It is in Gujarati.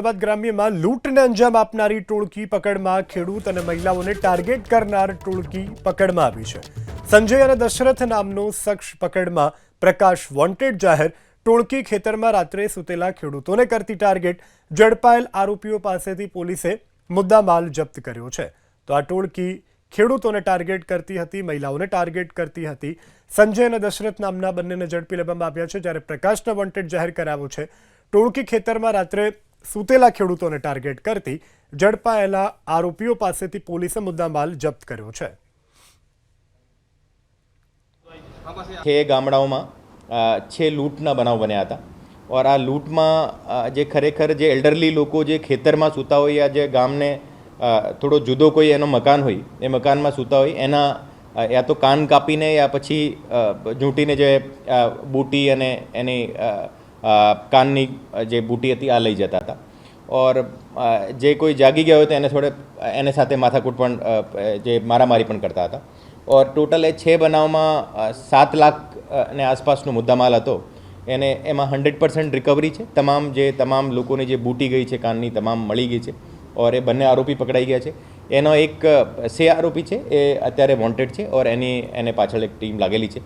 અમદાવાદ ગ્રામ્યમાં લૂંટને અંજામ આપનારી ટોળકી પકડમાં ખેડૂત અને મહિલાઓને ટાર્ગેટ કરનાર ટોળકી પકડમાં આવી છે। સંજય અને દશરથ નામનો શખ્સ પકડમાં, પ્રકાશ વોન્ટેડ જાહેર। ટોળકી ખેતરમાં રાત્રે સૂતેલા ખેડૂતોને કરતી ટાર્ગેટ। ઝડપાયેલ આરોપીઓ પાસેથી પોલીસે મુદ્દામાલ જપ્ત કર્યો છે। તો આ ટોળકી ખેડૂતોને ટાર્ગેટ કરતી હતી, મહિલાઓને ટાર્ગેટ કરતી હતી। સંજય અને દશરથ નામના બંનેને ઝડપી લેવામાં આવ્યા છે, જ્યારે પ્રકાશને વોન્ટેડ જાહેર કરાવ્યો છે। ટોળકી ખેતરમાં રાત્રે સૂતેલા ખેડૂતોને ટાર્ગેટ કરતી। ઝડપાયેલા આરોપીઓ પાસેથી પોલીસે મુદ્દામાલ જપ્ત કર્યો છે। छः गामडाओं छः लूंटना बनाव बन्या था और आ लूंट में जे खरेखर जे एल्डरली लोग जे खेतर में सूता हो या जे गाम ने थोड़ो जुदो कोई एनो मकान हो ए मकान में सूता हो एना या तो कान कापीने या पछी झूंटीने जे बूटी अने एनी काननी जे बूटी थी आ लई जता था और जे कोई जागी गया हो तो एने थोड़े एने साथे माथाकूट पण जे मारामारी पण करता था और टोटल ए 6 बनाव में 7 लाख ने आसपासनो मुद्दामाल हतो। एने एमां 100% रिकवरी है। તમામ લોકોની જે બૂટી ગઈ છે કાનની તમામ મળી ગઈ છે और એ બંને આરોપી પકડાઈ ગયા છે। એનો એક સે આરોપી છે એ અત્યારે વોન્ટેડ છે और એને પાછળ એક ટીમ લાગેલી છે।